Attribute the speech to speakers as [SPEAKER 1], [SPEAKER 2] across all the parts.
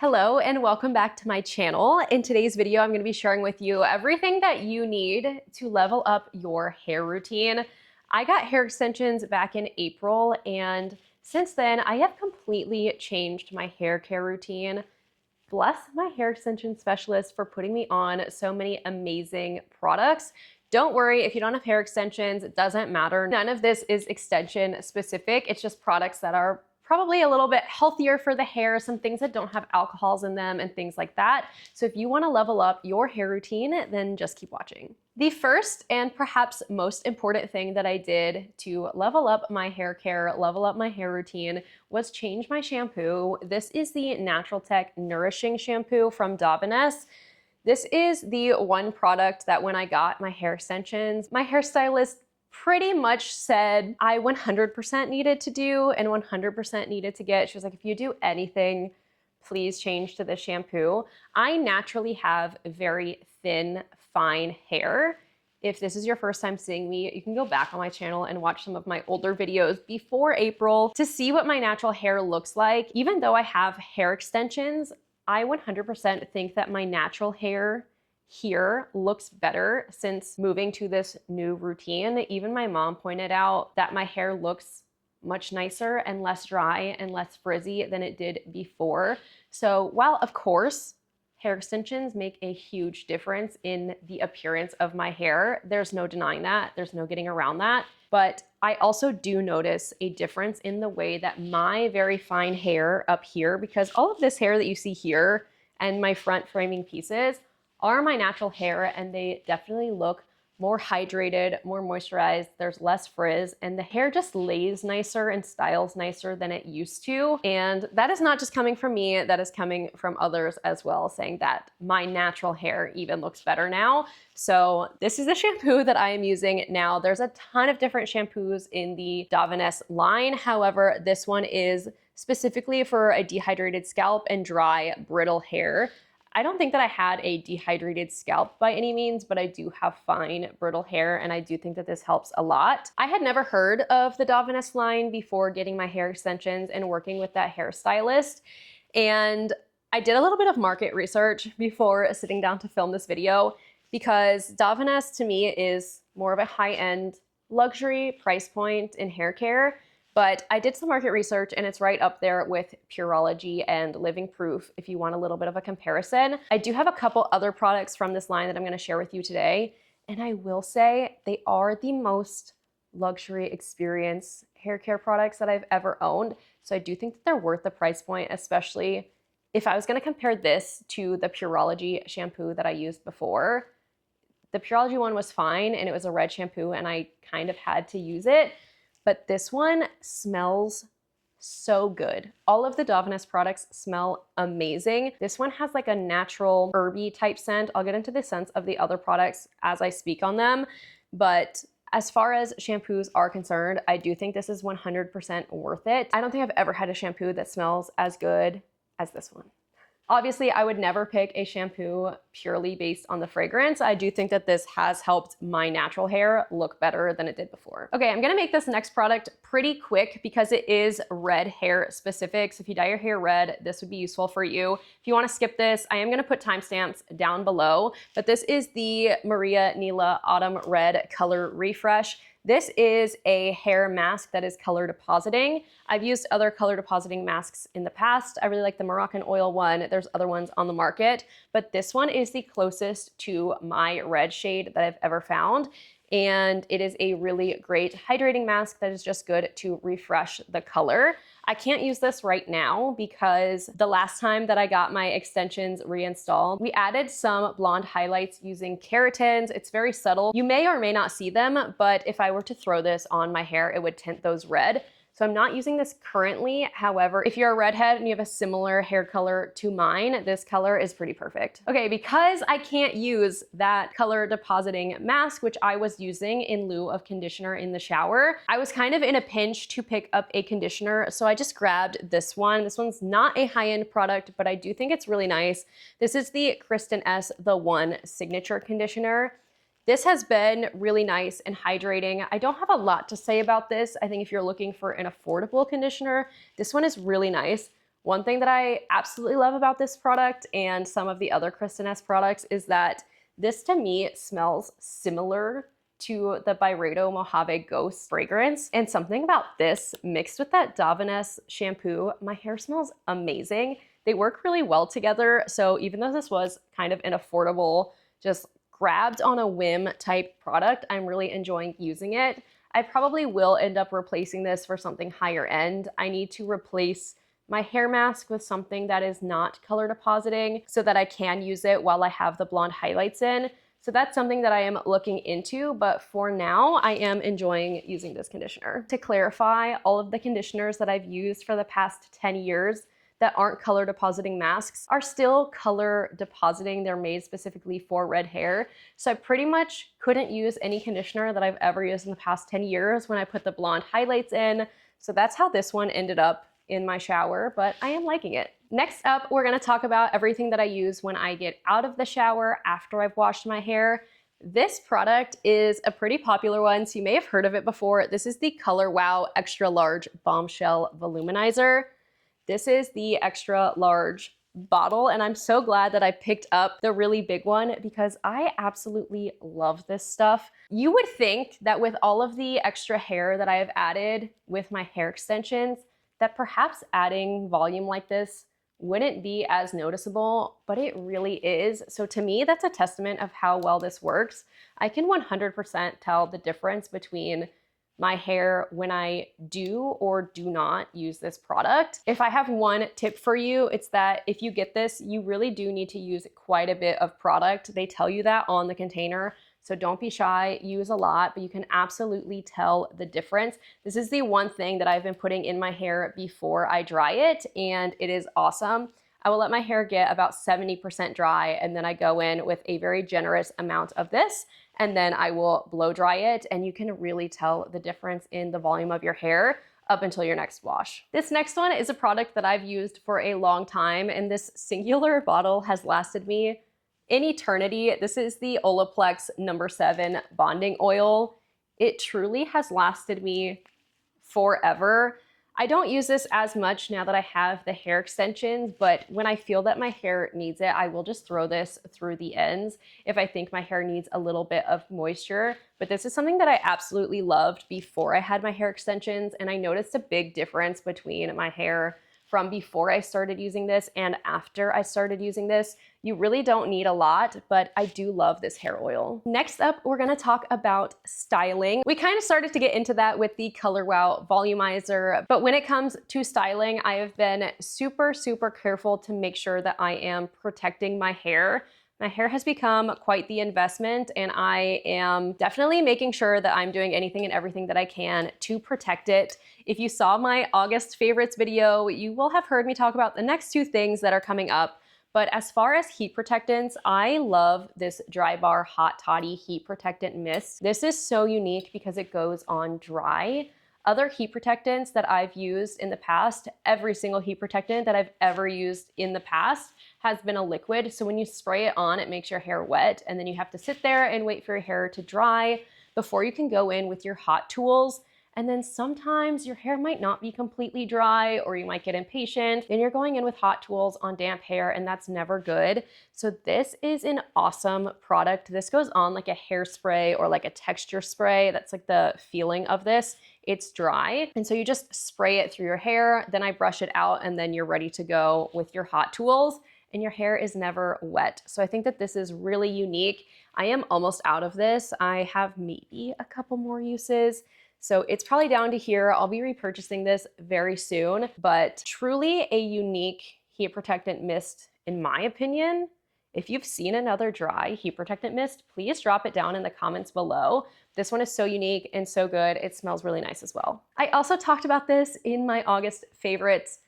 [SPEAKER 1] Hello and welcome back to my channel. In today's video, I'm going to be sharing with you everything that you need to level up your hair routine. I got hair extensions back in April, and since then I have completely changed my hair care routine. Bless my hair extension specialist for putting me on so many amazing products. Don't worry, if you don't have hair extensions, it doesn't matter. None of this is extension specific. It's just products that are probably a little bit healthier for the hair, some things that don't have alcohols in them and things like that. So if you want to level up your hair routine, then just keep watching. The first and perhaps most important thing that I did to level up my hair care, level up my hair routine, was change my shampoo. This is the Naturaltech Nourishing shampoo from Davines. This is the one product that when I got my hair extensions, my hairstylist pretty much said I 100% needed to do and 100% needed to get. She was like, if you do anything, please change to this shampoo. I naturally have very thin, fine hair. If this is your first time seeing me, you can go back on my channel and watch some of my older videos before April to see what my natural hair looks like. Even though I have hair extensions, I 100% think that my natural hair here looks better since moving to this new routine. Even my mom pointed out that my hair looks much nicer and less dry and less frizzy than it did before. So while of course hair extensions make a huge difference in the appearance of my hair, there's no denying that, there's no getting around that. But I also do notice a difference in the way that my very fine hair up here, because all of this hair that you see here and my front framing pieces are my natural hair, and they definitely look more hydrated, more moisturized, there's less frizz, and the hair just lays nicer and styles nicer than it used to. And that is not just coming from me, that is coming from others as well, saying that my natural hair even looks better now. So this is the shampoo that I am using now. There's a ton of different shampoos in the Davines line. However, this one is specifically for a dehydrated scalp and dry, brittle hair. I don't think that I had a dehydrated scalp by any means, but I do have fine, brittle hair, and I do think that this helps a lot. I had never heard of the Davines line before getting my hair extensions and working with that hairstylist, and I did a little bit of market research before sitting down to film this video, because Davines to me is more of a high-end luxury price point in hair care. But I did some market research and it's right up there with Pureology and Living Proof if you want a little bit of a comparison. I do have a couple other products from this line that I'm going to share with you today. And I will say they are the most luxury experience hair care products that I've ever owned. So I do think that they're worth the price point, especially if I was going to compare this to the Pureology shampoo that I used before. The Pureology one was fine and it was a red shampoo and I kind of had to use it. But this one smells so good. All of the Davines products smell amazing. This one has like a natural herby type scent. I'll get into the scents of the other products as I speak on them. But as far as shampoos are concerned, I do think this is 100% worth it. I don't think I've ever had a shampoo that smells as good as this one. Obviously, I would never pick a shampoo purely based on the fragrance. I do think that this has helped my natural hair look better than it did before. Okay, I'm gonna make this next product pretty quick because it is red hair specific. So if you dye your hair red, this would be useful for you. If you wanna skip this, I am gonna put timestamps down below, but this is the Maria Nila Autumn Red Color Refresh. This is a hair mask that is color depositing. I've used other color depositing masks in the past. I really like the Moroccan oil one. There's other ones on the market, but this one is the closest to my red shade that I've ever found. And it is a really great hydrating mask that is just good to refresh the color. I can't use this right now because the last time that I got my extensions reinstalled, we added some blonde highlights using keratins. It's very subtle. You may or may not see them, but if I were to throw this on my hair, it would tint those red. So I'm not using this currently. However, if you're a redhead and you have a similar hair color to mine, this color is pretty perfect. Okay, because I can't use that color depositing mask, which I was using in lieu of conditioner in the shower, I was kind of in a pinch to pick up a conditioner. So I just grabbed this one. This one's not a high-end product, but I do think it's really nice. This is the Kristen The One Signature Conditioner. This has been really nice and hydrating. I don't have a lot to say about this. I think if you're looking for an affordable conditioner, this one is really nice. One thing that I absolutely love about this product and some of the other KRISTIN products is that this to me smells similar to the Byredo Mojave Ghost fragrance. And something about this mixed with that Davines shampoo, my hair smells amazing. They work really well together. So even though this was kind of an affordable, just grabbed on a whim type product, I'm really enjoying using it. I probably will end up replacing this for something higher end. I need to replace my hair mask with something that is not color depositing so that I can use it while I have the blonde highlights in. So that's something that I am looking into, but for now, I am enjoying using this conditioner. To clarify, all of the conditioners that I've used for the past 10 years that aren't color depositing masks are still color depositing. They're made specifically for red hair. So I pretty much couldn't use any conditioner that I've ever used in the past 10 years when I put the blonde highlights in. So that's how this one ended up in my shower, but I am liking it. Next up, we're gonna talk about everything that I use when I get out of the shower after I've washed my hair. This product is a pretty popular one, so you may have heard of it before. This is the Color Wow Extra Large Bombshell Voluminizer. This is the extra large bottle, and I'm so glad that I picked up the really big one because I absolutely love this stuff. You would think that with all of the extra hair that I have added with my hair extensions, that perhaps adding volume like this wouldn't be as noticeable, but it really is. So to me, that's a testament of how well this works. I can 100% tell the difference between my hair when I do or do not use this product. If I have one tip for you, it's that if you get this, you really do need to use quite a bit of product. They tell you that on the container. So don't be shy, use a lot, but you can absolutely tell the difference. This is the one thing that I've been putting in my hair before I dry it, and it is awesome. I will let my hair get about 70% dry, and then I go in with a very generous amount of this, and then I will blow dry it, and you can really tell the difference in the volume of your hair up until your next wash. This next one is a product that I've used for a long time, and this singular bottle has lasted me in eternity. This is the Olaplex No. 7 Bonding Oil. It truly has lasted me forever. I don't use this as much now that I have the hair extensions, but when I feel that my hair needs it, I will just throw this through the ends if I think my hair needs a little bit of moisture. But this is something that I absolutely loved before I had my hair extensions, and I noticed a big difference between my hair from before I started using this and after I started using this. You really don't need a lot, but I do love this hair oil. Next up, we're gonna talk about styling. We kind of started to get into that with the Color Wow Volumizer, but when it comes to styling, I have been super, super careful to make sure that I am protecting my hair. My hair has become quite the investment, and I am definitely making sure that I'm doing anything and everything that I can to protect it. If you saw my August favorites video, you will have heard me talk about the next two things that are coming up. But as far as heat protectants, I love this Drybar Hot Toddy Heat Protectant Mist. This is so unique because it goes on dry. Other heat protectants that I've used in the past, every single heat protectant that I've ever used in the past has been a liquid. So when you spray it on, it makes your hair wet, and then you have to sit there and wait for your hair to dry before you can go in with your hot tools. And then sometimes your hair might not be completely dry, or you might get impatient. Then you're going in with hot tools on damp hair, and that's never good. So this is an awesome product. This goes on like a hairspray or like a texture spray. That's like the feeling of this. It's dry, and so you just spray it through your hair, then I brush it out, and then you're ready to go with your hot tools, and your hair is never wet. So I think that this is really unique. I am almost out of this. I have maybe a couple more uses. So it's probably down to here. I'll be repurchasing this very soon, but truly a unique heat protectant mist in my opinion. If you've seen another dry heat protectant mist, please drop it down in the comments below. This one is so unique and so good. It smells really nice as well. I also talked about this in my August favorites,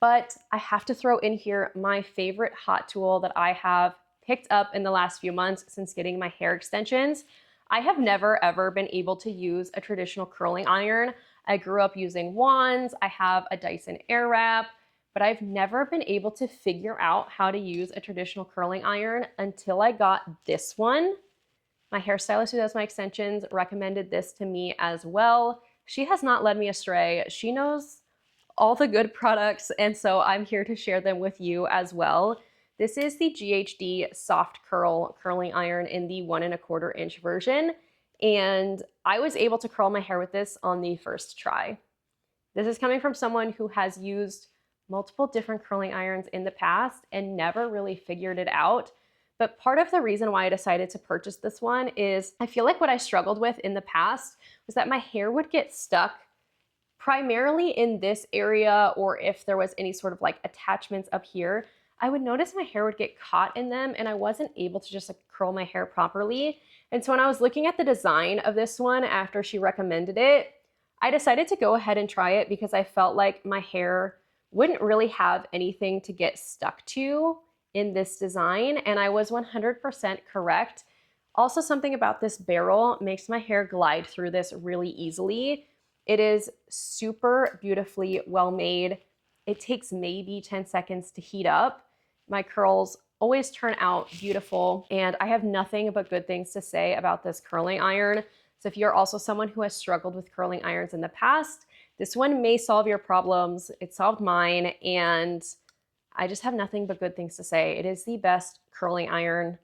[SPEAKER 1] but I have to throw in here my favorite hot tool that I have picked up in the last few months since getting my hair extensions. I have never ever been able to use a traditional curling iron. I grew up using wands. I have a Dyson Airwrap, but I've never been able to figure out how to use a traditional curling iron until I got this one. My hairstylist who does my extensions recommended this to me as well. She has not led me astray. She knows all the good products, and so I'm here to share them with you as well. This is the GHD Soft Curl Curling Iron in the 1¼ inch version, and I was able to curl my hair with this on the first try. This is coming from someone who has used multiple different curling irons in the past and never really figured it out. But part of the reason why I decided to purchase this one is I feel like what I struggled with in the past was that my hair would get stuck primarily in this area, or if there was any sort of like attachments up here, I would notice my hair would get caught in them and I wasn't able to just like curl my hair properly. And so when I was looking at the design of this one after she recommended it, I decided to go ahead and try it because I felt like my hair wouldn't really have anything to get stuck to in this design, and I was 100% correct. Also, something about this barrel makes my hair glide through this really easily. It is super beautifully well made. It takes maybe 10 seconds to heat up. My curls always turn out beautiful, and I have nothing but good things to say about this curling iron. So if you're also someone who has struggled with curling irons in the past, this one may solve your problems. It solved mine, and I just have nothing but good things to say. It is the best curling iron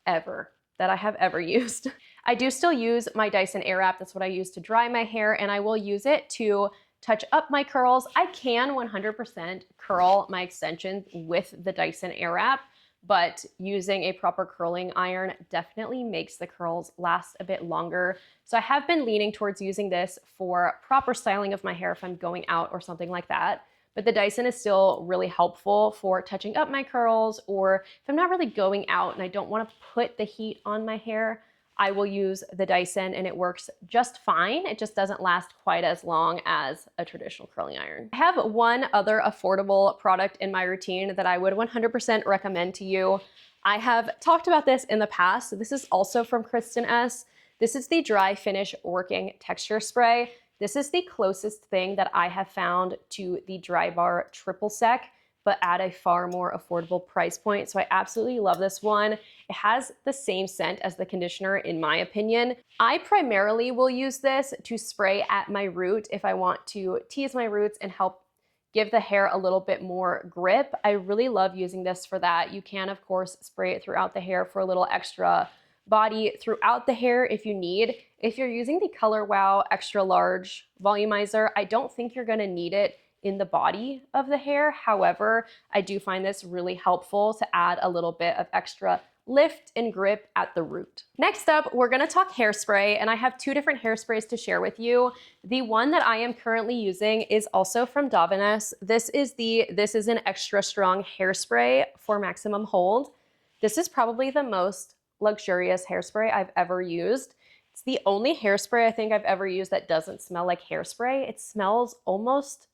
[SPEAKER 1] ever that I have ever used. I do still use my Dyson Airwrap. That's what I use to dry my hair, and I will use it to touch up my curls. I can 100% curl my extensions with the Dyson Airwrap, but using a proper curling iron definitely makes the curls last a bit longer. So I have been leaning towards using this for proper styling of my hair if I'm going out or something like that. But the Dyson is still really helpful for touching up my curls, or if I'm not really going out and I don't want to put the heat on my hair, I will use the Dyson and it works just fine. It just doesn't last quite as long as a traditional curling iron. I have one other affordable product in my routine that I would 100% recommend to you. I have talked about this in the past. So this is also from Kristen S. This is the Dry Finish Working Texture Spray. This is the closest thing that I have found to the Drybar Triple Sec, but at a far more affordable price point. So I absolutely love this one. It has the same scent as the conditioner in my opinion. I primarily will use this to spray at my root if I want to tease my roots and help give the hair a little bit more grip. I really love using this for that. You can of course spray it throughout the hair for a little extra body throughout the hair if you need. If you're using the Color Wow Extra Large Volumizer, I don't think you're gonna need it in the body of the hair. However, I do find this really helpful to add a little bit of extra lift and grip at the root. Next up, we're gonna talk hairspray, and I have two different hairsprays to share with you. The one that I am currently using is also from Davines. This is an extra strong hairspray for maximum hold. This is probably the most luxurious hairspray I've ever used. It's the only hairspray I think I've ever used that doesn't smell like hairspray. It smells almost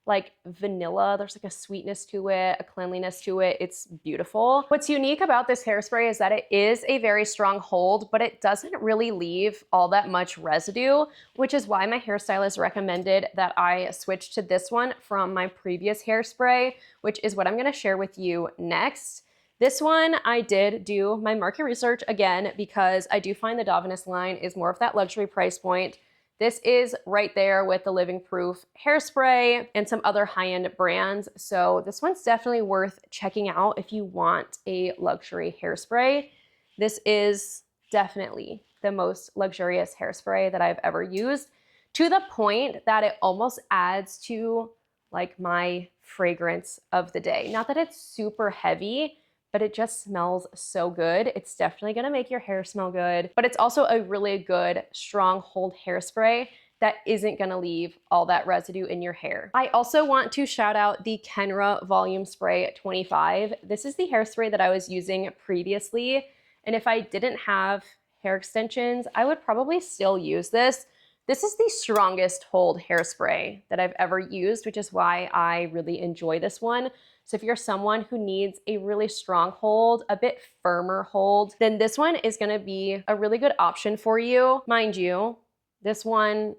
[SPEAKER 1] like vanilla. There's like a sweetness to it, a cleanliness to it. It's beautiful. What's unique about this hairspray is that it is a very strong hold, but it doesn't really leave all that much residue, which is why my hairstylist recommended that I switch to this one from my previous hairspray, which is what I'm gonna share with you next. This one, I did do my market research again because I do find the Davines line is more of that luxury price point. This is right there with the Living Proof hairspray and some other high-end brands. So this one's definitely worth checking out if you want a luxury hairspray. This is definitely the most luxurious hairspray that I've ever used, to the point that it almost adds to like my fragrance of the day. Not that it's super heavy, but it just smells so good. It's definitely gonna make your hair smell good, but it's also a really good strong hold hairspray that isn't gonna leave all that residue in your hair. I also want to shout out the Kenra Volume Spray 25. This is the hairspray that I was using previously, and if I didn't have hair extensions, I would probably still use this. This is the strongest hold hairspray that I've ever used, which is why I really enjoy this one. So if you're someone who needs a really strong hold, a bit firmer hold, then this one is gonna be a really good option for you. Mind you, this one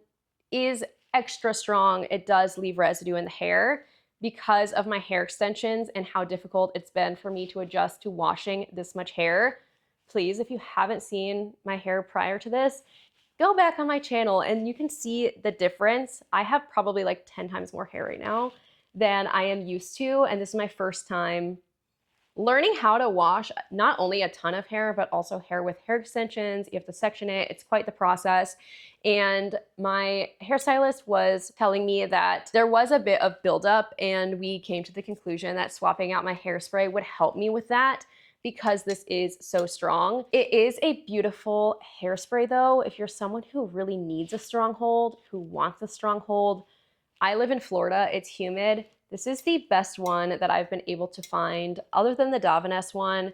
[SPEAKER 1] is extra strong. It does leave residue in the hair because of my hair extensions and how difficult it's been for me to adjust to washing this much hair. Please, if you haven't seen my hair prior to this, go back on my channel and you can see the difference. I have probably like 10 times more hair right now than I am used to, and this is my first time learning how to wash not only a ton of hair, but also hair with hair extensions. You have to section it. It's quite the process. And my hairstylist was telling me that there was a bit of buildup, and we came to the conclusion that swapping out my hairspray would help me with that because this is so strong. It is a beautiful hairspray though. If you're someone who really needs a strong hold, who wants a strong hold, I live in Florida, it's humid. This is the best one that I've been able to find other than the Davines one.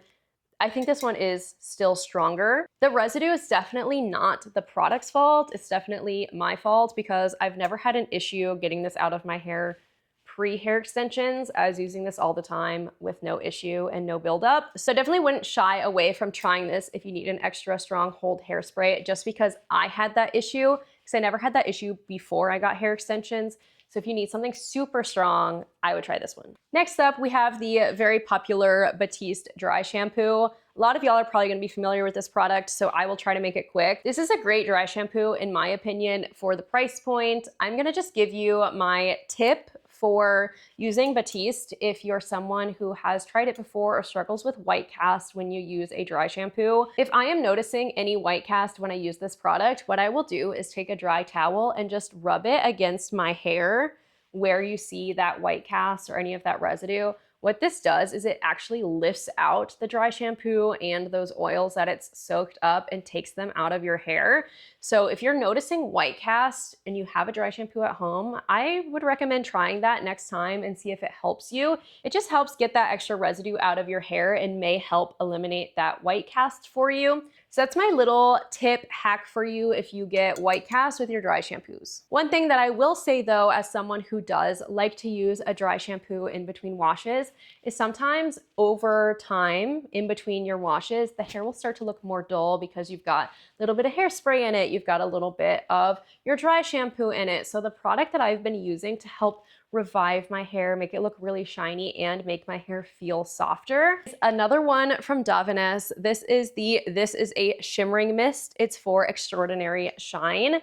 [SPEAKER 1] I think this one is still stronger. The residue is definitely not the product's fault. It's definitely my fault because I've never had an issue getting this out of my hair pre-hair extensions. I was using this all the time with no issue and no buildup. So definitely wouldn't shy away from trying this if you need an extra strong hold hairspray, just because I had that issue, because I never had that issue before I got hair extensions. So if you need something super strong, I would try this one. Next up, we have the very popular Batiste dry shampoo. A lot of y'all are probably gonna be familiar with this product, so I will try to make it quick. This is a great dry shampoo, in my opinion, for the price point. I'm gonna just give you my tip for using Batiste if you're someone who has tried it before or struggles with white cast when you use a dry shampoo. If I am noticing any white cast when I use this product, what I will do is take a dry towel and just rub it against my hair where you see that white cast or any of that residue. What this does is it actually lifts out the dry shampoo and those oils that it's soaked up and takes them out of your hair. So if you're noticing white cast and you have a dry shampoo at home, I would recommend trying that next time and see if it helps you. It just helps get that extra residue out of your hair and may help eliminate that white cast for you. So that's my little tip hack for you if you get white cast with your dry shampoos. One thing that I will say though, as someone who does like to use a dry shampoo in between washes, is sometimes over time in between your washes, the hair will start to look more dull because you've got a little bit of hairspray in it, you've got a little bit of your dry shampoo in it. So the product that I've been using to help revive my hair, make it look really shiny, and make my hair feel softer is another one from Davines. This is a shimmering mist. It's for extraordinary shine.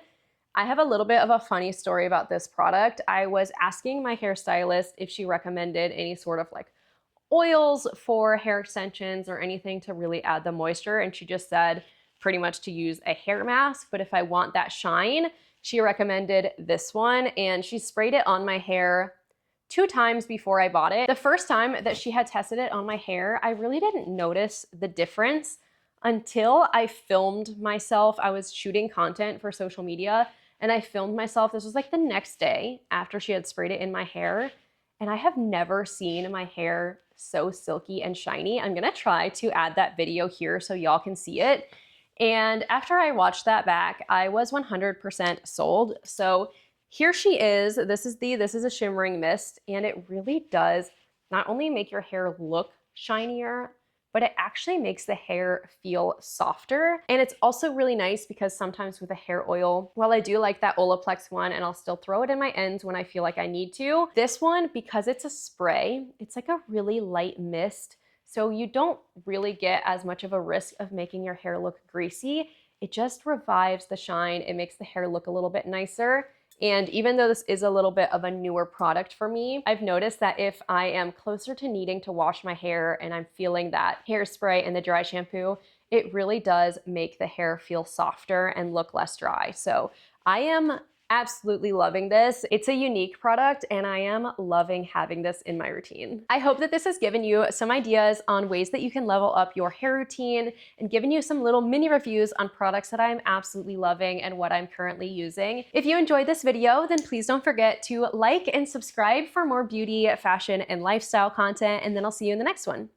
[SPEAKER 1] I have a little bit of a funny story about this product. I was asking my hairstylist if she recommended any sort of like oils for hair extensions or anything to really add the moisture, and she just said pretty much to use a hair mask, but if I want that shine, she recommended this one, and she sprayed it on my hair 2 times before I bought it. The first time that she had tested it on my hair, I really didn't notice the difference until I filmed myself. I was shooting content for social media and I filmed myself. This was like the next day after she had sprayed it in my hair, and I have never seen my hair so silky and shiny. I'm gonna try to add that video here so y'all can see it. And after I watched that back, I was 100% sold. So here she is. This is a shimmering mist, and it really does not only make your hair look shinier, but it actually makes the hair feel softer. And it's also really nice because sometimes with a hair oil, while I do like that Olaplex one and I'll still throw it in my ends when I feel like I need to, this one, because it's a spray, it's like a really light mist. So you don't really get as much of a risk of making your hair look greasy. It just revives the shine. It makes the hair look a little bit nicer. And even though this is a little bit of a newer product for me, I've noticed that if I am closer to needing to wash my hair and I'm feeling that hairspray and the dry shampoo, it really does make the hair feel softer and look less dry. So I am absolutely loving this. It's a unique product and I am loving having this in my routine. I hope that this has given you some ideas on ways that you can level up your hair routine and given you some little mini reviews on products that I'm absolutely loving and what I'm currently using. If you enjoyed this video, then please don't forget to like and subscribe for more beauty, fashion, and lifestyle content, and then I'll see you in the next one.